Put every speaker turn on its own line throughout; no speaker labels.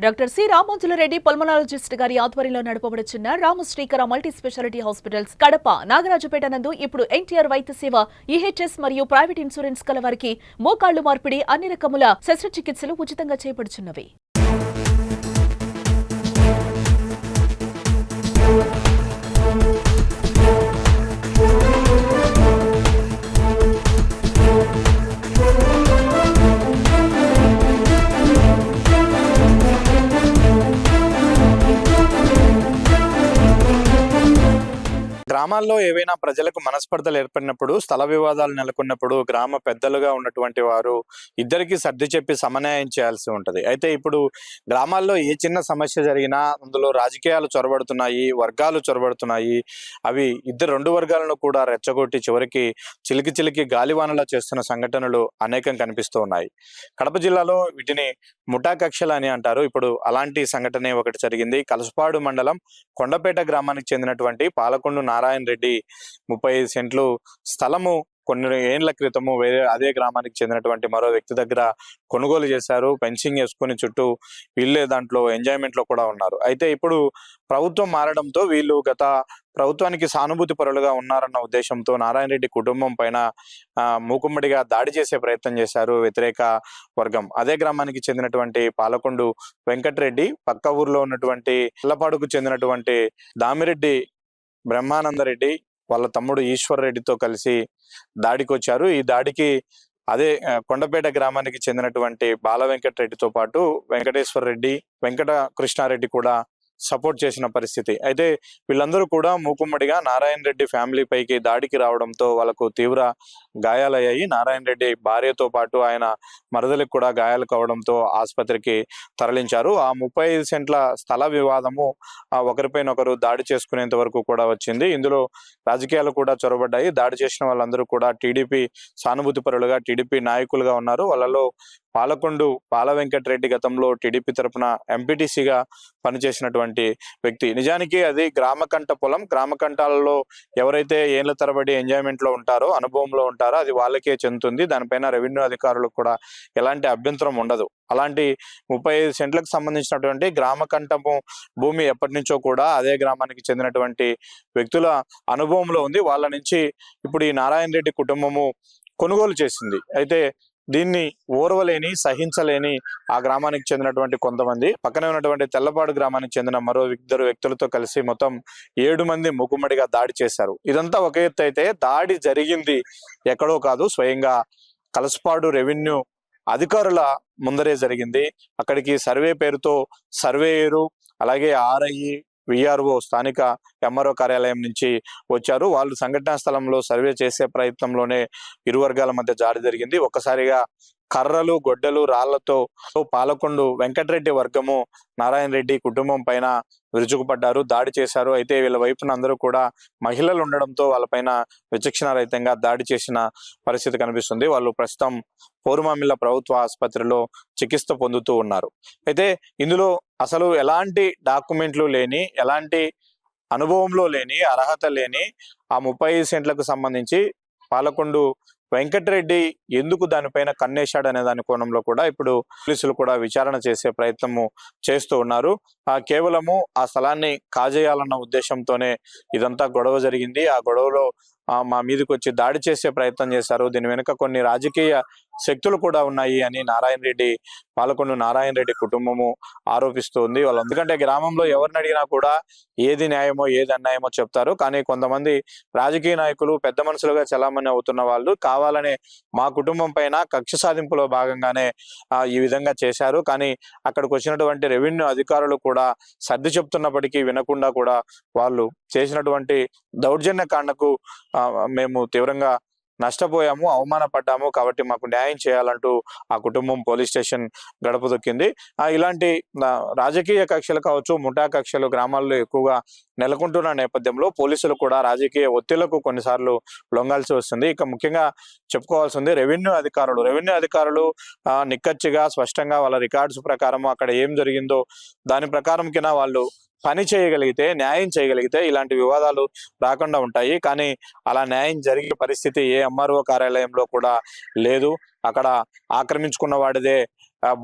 Doctor C రామోజులరెడ్డి pulmonologist గారి ఆధ్వర్యంలో నడపబడుచున్న Ramasrikara multi speciality hospitals Kadapa Nagarajupeta నందు ఇప్పుడు ఎన్టీఆర్ వైద్య సేవ ఈహెచ్ఎస్ మరియు ప్రైవేట్ ఇన్సూరెన్స్ కల వారికి మోకాళ్లు మార్పిడి అన్ని రకముల శస్త్రచికిత్సలు ఉచితంగా చేపడుచున్నవి.
గ్రామాల్లో ఏవైనా ప్రజలకు మనస్పర్ధలు ఏర్పడినప్పుడు, స్థల వివాదాలు నెలకొన్నప్పుడు గ్రామ పెద్దలుగా ఉన్నటువంటి వారు ఇద్దరికి సర్ది చెప్పి సమన్వయం చేయాల్సి ఉంటది. అయితే ఇప్పుడు గ్రామాల్లో ఏ చిన్న సమస్య జరిగినా అందులో రాజకీయాలు చొరబడుతున్నాయి, వర్గాలు చొరబడుతున్నాయి. అవి రెండు వర్గాలను కూడా రెచ్చగొట్టి చివరికి చిలికి గాలివానలా చేస్తున్న సంఘటనలు అనేకం కనిపిస్తూ ఉన్నాయి. కడప జిల్లాలో వీటిని ముఠా కక్షలు అని అంటారు. ఇప్పుడు అలాంటి సంఘటనే ఒకటి జరిగింది. కలసపాడు మండలం కొండపేట గ్రామానికి చెందినటువంటి పాలకొండు నారాయణ రెడ్డి 35 సెంట్లు స్థలము కొన్ని ఏళ్ల క్రితము అదే గ్రామానికి చెందినటువంటి మరో వ్యక్తి దగ్గర కొనుగోలు చేశారు. ఫెన్సింగ్ వేసుకుని చుట్టూ వీళ్ళే దాంట్లో ఎంజాయ్మెంట్ లో కూడా ఉన్నారు. అయితే ఇప్పుడు ప్రభుత్వం మారడంతో వీళ్ళు గత ప్రభుత్వానికి సానుభూతి పరులుగా ఉన్నారన్న ఉద్దేశంతో నారాయణ రెడ్డి కుటుంబం పైన మూకుమ్మడిగా దాడి చేసే ప్రయత్నం చేశారు వ్యతిరేక వర్గం. అదే గ్రామానికి చెందినటువంటి పాలకొండు వెంకటరెడ్డి, పక్క ఊర్లో ఉన్నటువంటి అల్లపాడుకు చెందినటువంటి దామిరెడ్డి బ్రహ్మానందరెడ్డి వాళ్ళ తమ్ముడు ఈశ్వర్ రెడ్డితో కలిసి దాడికి వచ్చారు. ఈ దాడికి అదే కొండపేట గ్రామానికి చెందినటువంటి బాల వెంకటరెడ్డితో పాటు వెంకటేశ్వర రెడ్డి, వెంకట కృష్ణారెడ్డి కూడా సపోర్ట్ చేసిన పరిస్థితి. అయితే వీళ్ళందరూ కూడా మూకుమ్మడిగా నారాయణ రెడ్డి ఫ్యామిలీ పైకి దాడికి రావడంతో వాళ్ళకు తీవ్ర గాయాలయ్యాయి. నారాయణ రెడ్డి భార్యతో పాటు ఆయన మరదలకు కూడా గాయాలు కావడంతో ఆసుపత్రికి తరలించారు. ఆ 35 సెంట్ల స్థల వివాదము ఒకరిపైన ఒకరు దాడి చేసుకునేంత వరకు కూడా వచ్చింది. ఇందులో రాజకీయాలు కూడా చొరబడ్డాయి. దాడి చేసిన వాళ్ళందరూ కూడా టీడీపీ సానుభూతి పరులుగా, టీడీపీ నాయకులుగా ఉన్నారు. వాళ్ళలో పాలకొండు బాల వెంకటరెడ్డి గతంలో టీడీపీ తరఫున ఎంపీటీసీగా పనిచేసినటువంటి వ్యక్తి. నిజానికి అది గ్రామకంట పొలం. గ్రామకంటాలలో ఎవరైతే ఏళ్ల తరబడి ఎంజాయ్మెంట్ లో ఉంటారో, అనుభవంలో ఉంటారో అది వాళ్ళకే చెందుతుంది. దానిపైన రెవెన్యూ అధికారులకు కూడా ఎలాంటి అభ్యంతరం ఉండదు. అలాంటి 35 సెంట్లకు సంబంధించినటువంటి గ్రామకంఠము భూమి ఎప్పటి నుంచో కూడా అదే గ్రామానికి చెందినటువంటి వ్యక్తుల అనుభవంలో ఉంది. వాళ్ళ నుంచి ఇప్పుడు ఈ నారాయణ రెడ్డి కుటుంబము కొనుగోలు చేసింది. అయితే దీన్ని ఓర్వలేని, సహించలేని ఆ గ్రామానికి చెందినటువంటి కొంతమంది పక్కనే ఉన్నటువంటి తెల్లపాడు గ్రామానికి చెందిన మరో 2 వ్యక్తులతో కలిసి మొత్తం 7 మంది మూకుమ్మడిగా దాడి చేశారు. ఇదంతా ఒక ఎత్తు అయితే, దాడి జరిగింది ఎక్కడో కాదు, స్వయంగా కలసపాడు రెవెన్యూ అధికారుల ముందరే జరిగింది. అక్కడికి సర్వే పేరుతో సర్వేయరు, అలాగే ఆర్ఐ, విఆర్ఓ, స్థానిక ఎంఆర్ఓ కార్యాలయం నుంచి వచ్చారు. వాళ్ళు సంఘటనా స్థలంలో సర్వే చేసే ప్రయత్నంలోనే ఇరు వర్గాల మధ్య దాడి జరిగింది. ఒక్కసారిగా కర్రలు, గొడ్డలు, రాళ్లతో పాలకొండు వెంకటరెడ్డి వర్గము నారాయణ రెడ్డి కుటుంబం పైన విరుచుకుపడ్డారు, దాడి చేశారు. అయితే వీళ్ళ వైపున అందరూ కూడా మహిళలు ఉండడంతో వాళ్ళపైన విచక్షణ రహితంగా దాడి చేసిన పరిస్థితి కనిపిస్తుంది. వాళ్ళు ప్రస్తుతం పోరుమామిళ్ళ ప్రభుత్వ ఆసుపత్రిలో చికిత్స పొందుతూ ఉన్నారు. అయితే ఇందులో అసలు ఎలాంటి డాక్యుమెంట్లు లేని, ఎలాంటి అనుభవంలో లేని, అర్హత లేని ఆ 35 సెంట్లకు సంబంధించి పాలకొండు వెంకటరెడ్డి ఎందుకు దానిపైన కన్నేశాడు అనే దాని కోణంలో కూడా ఇప్పుడు పోలీసులు కూడా విచారణ చేసే ప్రయత్నము చేస్తూ ఉన్నారు. కేవలము ఆ స్థలాన్ని కాజేయాలన్న ఉద్దేశంతోనే ఇదంతా గొడవ జరిగింది. ఆ గొడవలో మా మీదకి వచ్చి దాడి చేసే ప్రయత్నం చేశారు. దీని వెనుక కొన్ని రాజకీయ శక్తులు కూడా ఉన్నాయి అని పాలకొండు నారాయణ రెడ్డి కుటుంబము ఆరోపిస్తుంది. వాళ్ళు ఎందుకంటే గ్రామంలో ఎవరిని అడిగినా కూడా ఏది న్యాయమో ఏది అన్యాయమో చెప్తారు. కానీ కొంతమంది రాజకీయ నాయకులు, పెద్ద మనుషులుగా చలామణి అవుతున్న వాళ్ళు కావాలనే మా కుటుంబం పైన కక్ష సాధింపులో భాగంగానే ఈ విధంగా చేశారు. కానీ అక్కడికి వచ్చినటువంటి రెవెన్యూ అధికారులు కూడా సర్ది చెప్తున్నప్పటికీ వినకుండా కూడా వాళ్ళు చేసినటువంటి దౌర్జన్య కాండకు మేము తీవ్రంగా నష్టపోయాము, అవమానపడ్డాము, కాబట్టి మాకు న్యాయం చేయాలంటూ ఆ కుటుంబం పోలీస్ స్టేషన్ గడప దొక్కింది. ఇలాంటి రాజకీయ కక్షలు కావచ్చు, ముఠా కక్షలు గ్రామాల్లో ఎక్కువగా నెలకొంటున్న నేపథ్యంలో పోలీసులు కూడా రాజకీయ ఒత్తిళ్లకు కొన్నిసార్లు లొంగాల్సి వస్తుంది. ఇక ముఖ్యంగా చెప్పుకోవాల్సింది రెవెన్యూ అధికారులు నిక్కచ్చిగా, స్పష్టంగా వాళ్ళ రికార్డ్స్ ప్రకారం అక్కడ ఏం జరిగిందో దాని ప్రకారం కింద వాళ్ళు పని చేయగలిగితే, న్యాయం చేయగలిగితే ఇలాంటి వివాదాలు రాకుండా ఉంటాయి. కానీ అలా న్యాయం జరిగే పరిస్థితి ఏ ఎంఆర్ఓ కార్యాలయంలో కూడా లేదు. అక్కడ ఆక్రమించుకున్న వాడిదే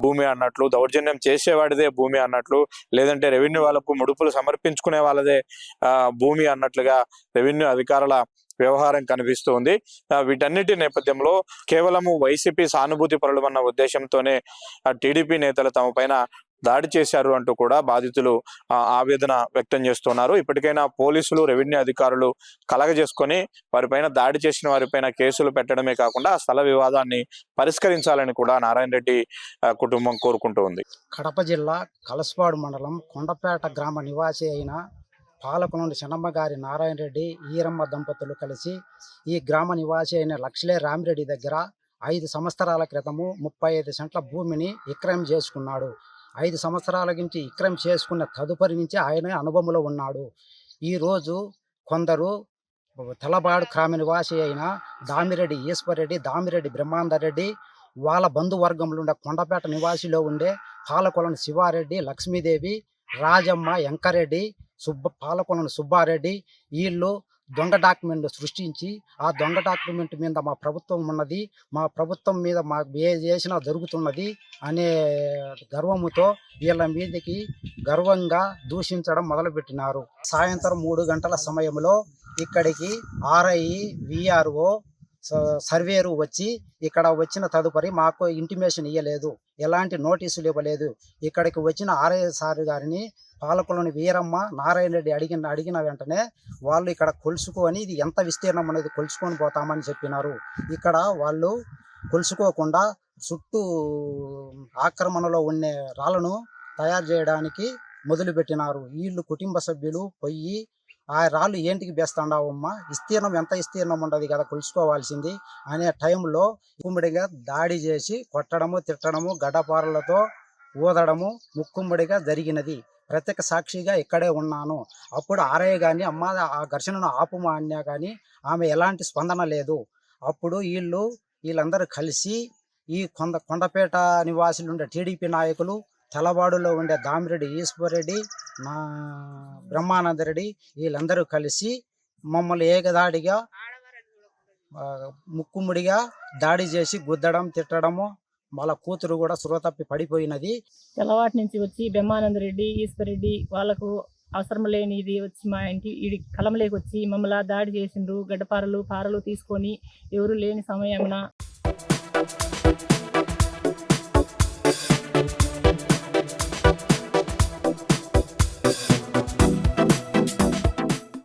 భూమి అన్నట్లు, దౌర్జన్యం చేసేవాడిదే భూమి అన్నట్లు, లేదంటే రెవెన్యూ వాళ్ళకు ముడుపులు సమర్పించుకునే వాళ్ళదే భూమి అన్నట్లుగా రెవెన్యూ అధికారుల వ్యవహారం కనిపిస్తుంది. వీటన్నిటి నేపథ్యంలో కేవలము వైసీపీ సానుభూతి పరులు అన్న ఉద్దేశంతోనే టీడీపీ నేతలు తమ పైన దాడి చేశారు అంటూ కూడా బాధితులు ఆవేదన వ్యక్తం చేస్తున్నారు. ఇప్పటికైనా పోలీసులు, రెవెన్యూ అధికారులు కలగజేసుకొని వారిపైన దాడి చేసిన వారిపైన కేసులు పెట్టడమే కాకుండా ఆ స్థల వివాదాన్ని పరిష్కరించాలని కూడా నారాయణ రెడ్డి కుటుంబం కోరుకుంటూ ఉంది.
కడప జిల్లా కలసపాడు మండలం కొండపేట గ్రామ నివాసి అయిన పాలకునుండి చెన్నమ్మ గారి నారాయణ రెడ్డి, ఈరమ్మ దంపతులు కలిసి ఈ గ్రామ నివాసి అయిన లక్ష్లే రామిరెడ్డి దగ్గర 5 సంవత్సరాల క్రితము 35 సెంట్ల భూమిని విక్రయం చేసుకున్నాడు. 5 సంవత్సరాల నుంచి విక్రయం చేసుకున్న తదుపరి నుంచి ఆయన అనుభవంలో ఉన్నాడు. ఈరోజు కొందరు తెల్లబాడు గ్రామ నివాసి అయిన దామిరెడ్డి ఈశ్వరరెడ్డి, దామిరెడ్డి బ్రహ్మాందరెడ్డి, వాళ్ళ బంధువర్గంలో ఉండే కొండపేట నివాసిలో ఉండే పాలకొలను శివారెడ్డి, లక్ష్మీదేవి, రాజమ్మ, ఎంకరెడ్డి, పాలకొలను సుబ్బారెడ్డి వీళ్ళు దొంగ డాక్యుమెంట్ సృష్టించి ఆ దొంగ డాక్యుమెంట్ మీద మా ప్రభుత్వం ఉన్నది, మా ప్రభుత్వం మీద మాకు ఏ చేసినా జరుగుతున్నది అనే గర్వముతో వీళ్ళ మీదకి గర్వంగా దూషించడం మొదలుపెట్టినారు. సాయంత్రం 3 గంటల సమయంలో ఇక్కడికి ఆర్ఐ, విఆర్ఓ, సర్వేరు వచ్చి ఇక్కడ వచ్చిన తదుపరి మాకు ఇంటిమేషన్ ఇవ్వలేదు, ఎలాంటి నోటీసులు ఇవ్వలేదు. ఇక్కడికి వచ్చిన ఆర్ఐ సార్ గారిని పాలకులని వీరమ్మ, నారాయణ రెడ్డి అడిగిన వెంటనే వాళ్ళు ఇక్కడ కొలుసుకొని ఇది ఎంత విస్తీర్ణం అనేది కొలుసుకొని పోతామని చెప్పినారు. ఇక్కడ వాళ్ళు కొలుసుకోకుండా చుట్టూ ఆక్రమణలో ఉండే రాళ్ళను తయారు చేయడానికి మొదలుపెట్టినారు. వీళ్ళు కుటుంబ సభ్యులు పోయి ఆ రాళ్ళు ఏంటికి బేస్తాండావమ్మా, విస్తీర్ణం ఎంత విస్తీర్ణం ఉండదు కదా కొలుసుకోవాల్సింది అనే టైంలో ముక్కుమ్మడిగా దాడి చేసి కొట్టడము, తిట్టడము, గడ్డపారలతో ఊదడము ముక్కుమ్మడిగా జరిగినది. ప్రత్యక్ష సాక్షిగా ఇక్కడే ఉన్నాను. అప్పుడు ఆర్ఐ కానీ అమ్మ ఆ ఘర్షణను ఆపుమా అన్నా కానీ ఆమె ఎలాంటి స్పందన లేదు. అప్పుడు వీళ్ళందరూ కలిసి ఈ కొండపేట నివాసులు ఉండే టీడీపీ నాయకులు, తెల్లబాడులో ఉండే దామిరెడ్డి ఈశ్వరరెడ్డి, బ్రహ్మానందరెడ్డి వీళ్ళందరూ కలిసి మమ్మల్ని ఏకదాడిగా ముక్కుముడిగా దాడి చేసి గుద్దడం, తిట్టడము, వాళ్ళ కూతురు కూడా సురవ తప్పి పడిపోయినది.
తెల్లవాటి నుంచి వచ్చి బ్రహ్మానందరెడ్డి, ఈశ్వరరెడ్డి వాళ్ళకు అవసరం లేని ఇది వచ్చి మా ఇంటి ఈ కలంలోకి వచ్చి మమ్మల్ని దాడి చేసిండ్రు. గడ్డపారలు, పారలు తీసుకొని ఎవరు లేని సమయమున